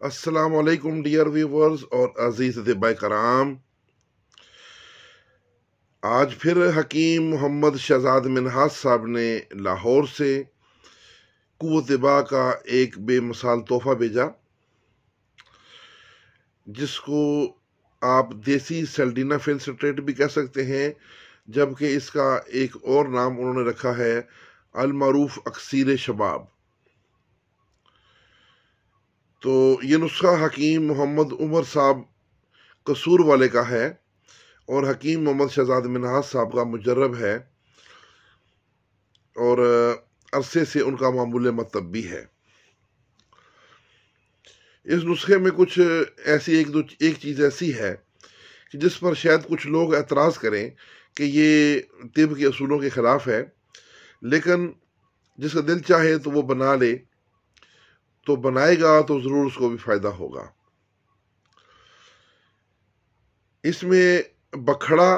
السلام علیکم dear viewers اور عزیز احباب کرام، آج پھر حکیم محمد شہزاد منہاس صاحب نے لاہور سے قوت طباء کا ایک بے مثال تحفہ بھیجا، جس کو آپ دیسی سیلڈینا فلسٹریٹ بھی کہہ سکتے ہیں، جبکہ اس کا ایک اور نام انہوں نے رکھا ہے المعروف اکسیر شباب۔ تو یہ نسخہ حکیم محمد عمر صاحب قصور والے کا ہے اور حکیم محمد شہزاد منہاس صاحب کا مجرب ہے، اور عرصے سے ان کا معمول مطلب بھی ہے۔ اس نسخے میں کچھ ایسی ایک چیز ایسی ہے کہ جس پر شاید کچھ لوگ اعتراض کریں کہ یہ طب کے اصولوں کے خلاف ہے، لیکن جس کا دل چاہے تو وہ بنا لے، تو بنائے گا تو ضرور اس کو بھی فائدہ ہوگا۔ اس میں بکھڑا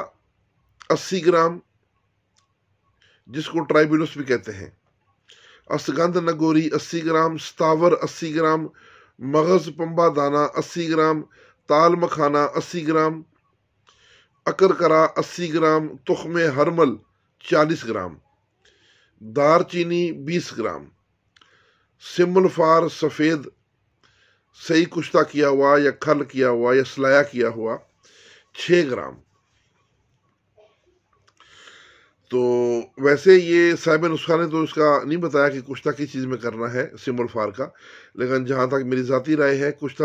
80 گرام، جس کو ٹرائبولس بھی کہتے ہیں، اسگند نگوری 80 گرام، ستاور 80 گرام، مغز پمبا دانہ 80 گرام، تال مکھانا 80 گرام، اکرکرا 80 گرام، تخم ہرمل 40 گرام، دار چینی 20 گرام، سم الفار سفید صحیح کشتہ کیا ہوا یا کھل کیا ہوا یا سلایا کیا ہوا 6 گرام۔ تو ویسے یہ صاحب نسخہ نے تو اس کا نہیں بتایا کہ کشتہ کس چیز میں کرنا ہے سم الفار کا، لیکن جہاں تک میری ذاتی رائے ہے، کشتہ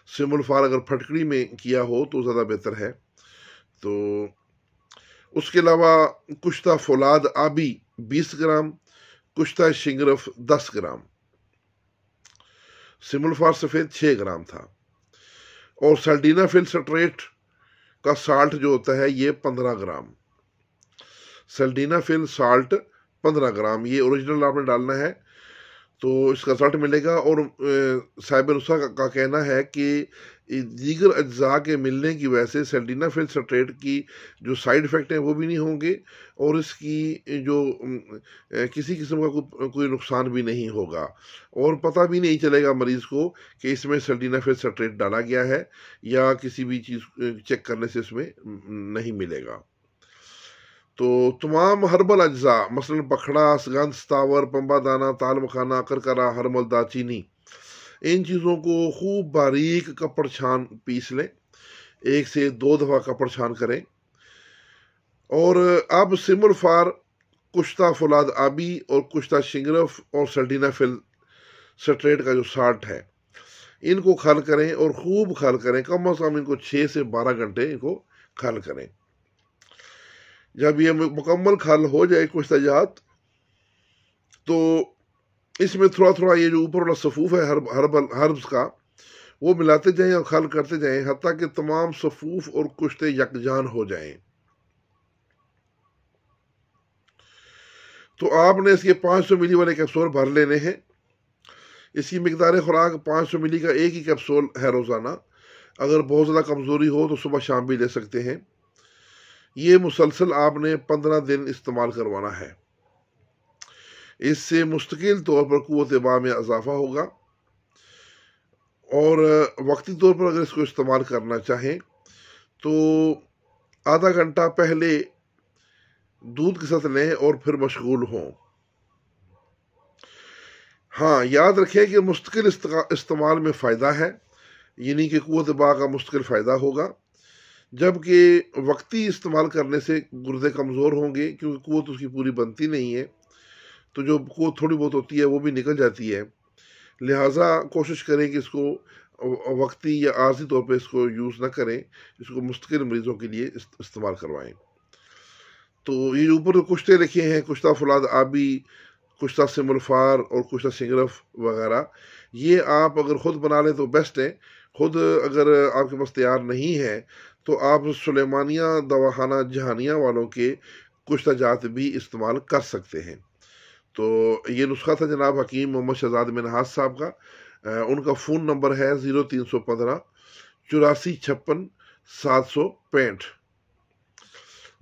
سم الفار اگر پھٹکڑی میں کیا ہو تو زیادہ بہتر ہے۔ تو اس کے علاوہ کشتہ فولاد آبی 20 گرام، کشتہ شنگرف 10 گرام، سم الفار سفید 6 گرام تھا، اور سیلڈینا فلسٹریٹ کا سالٹ جو ہوتا ہے یہ 15 گرام، سیلڈینا فل سالٹ 15 گرام، یہ اوریجنل آپ نے ڈالنا ہے تو اس کا رزلٹ ملے گا۔ اور صاحب نسخہ کا کہنا ہے کہ دیگر اجزاء کے ملنے کی وجہ سے سیلڈینا فلسٹریٹ کی جو سائیڈ ایفیکٹ ہیں وہ بھی نہیں ہوں گے، اور اس کی جو کسی قسم کا کوئی نقصان بھی نہیں ہوگا، اور پتہ بھی نہیں چلے گا مریض کو کہ اس میں سیلڈینا فلسٹریٹ ڈالا گیا ہے، یا کسی بھی چیز چیک کرنے سے اس میں نہیں ملے گا۔ تو تمام ہربل اجزاء مثلا بکھڑا، اسگند، ستاور، پمبا دانہ، تال مکھانا، کرکرا، ہرمل، دارچینی، ان چیزوں کو خوب باریک کپڑ چھان پیس لیں، 1 سے 2 دفعہ کپڑ چھان کریں۔ اور اب سم الفار، کشتہ فولاد آبی اور کشتہ شنگرف اور سیلڈینا فل سٹریٹ کا جو سالٹ ہے، ان کو کھل کریں اور خوب کھل کریں، کم از کم ان کو 6 سے 12 گھنٹے ان کو کھل کریں۔ جب یہ مکمل کھل ہو جائے کشتہ جات، تو اس میں تھوڑا تھوڑا یہ جو اوپر والا صفوف ہے ہربز کا، وہ ملاتے جائیں اور کھل کرتے جائیں حتیٰ کہ تمام صفوف اور کشتے یکجان ہو جائیں۔ تو آپ نے اس کے 500 ملی والے کیپسول بھر لینے ہیں۔ اس کی مقدار خوراک 500 ملی کا ایک ہی کیپسول ہے روزانہ، اگر بہت زیادہ کمزوری ہو تو صبح شام بھی لے سکتے ہیں۔ یہ مسلسل آپ نے 15 دن استعمال کروانا ہے، اس سے مستقل طور پر قوت طباء میں اضافہ ہوگا، اور وقتی طور پر اگر اس کو استعمال کرنا چاہیں تو آدھا گھنٹہ پہلے دودھ کے ساتھ لیں اور پھر مشغول ہوں۔ ہاں، یاد رکھیں کہ مستقل استعمال میں فائدہ ہے، یعنی کہ قوت طباء کا مستقل فائدہ ہوگا، جبکہ وقتی استعمال کرنے سے گردے کمزور ہوں گے، کیونکہ قوت اس کی پوری بنتی نہیں ہے، تو جو قوت تھوڑی بہت ہوتی ہے وہ بھی نکل جاتی ہے۔ لہٰذا کوشش کریں کہ اس کو وقتی یا عارضی طور پہ اس کو یوز نہ کریں، اس کو مستقل مریضوں کے لیے استعمال کروائیں۔ تو یہ اوپر کشتے لکھے ہیں، کشتہ فولاد آبی، کشتہ سم الفار اور کشتہ شنگرف وغیرہ، یہ آپ اگر خود بنا لیں تو بیسٹ ہے۔ خود اگر آپ کے پاس تیار نہیں ہے تو آپ سلیمانیہ دواخانہ جہانیہ والوں کے کشتہ جات بھی استعمال کر سکتے ہیں۔ تو یہ نسخہ تھا جناب حکیم محمد شہزاد منہاس صاحب کا۔ ان کا فون نمبر ہے 0315 8456 765،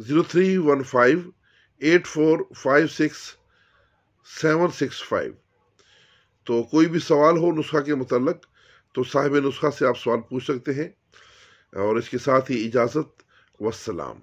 0315 8456 765۔ تو کوئی بھی سوال ہو نسخہ کے متعلق تو صاحب نسخہ سے آپ سوال پوچھ سکتے ہیں، اور اس کے ساتھ ہی اجازت، والسلام۔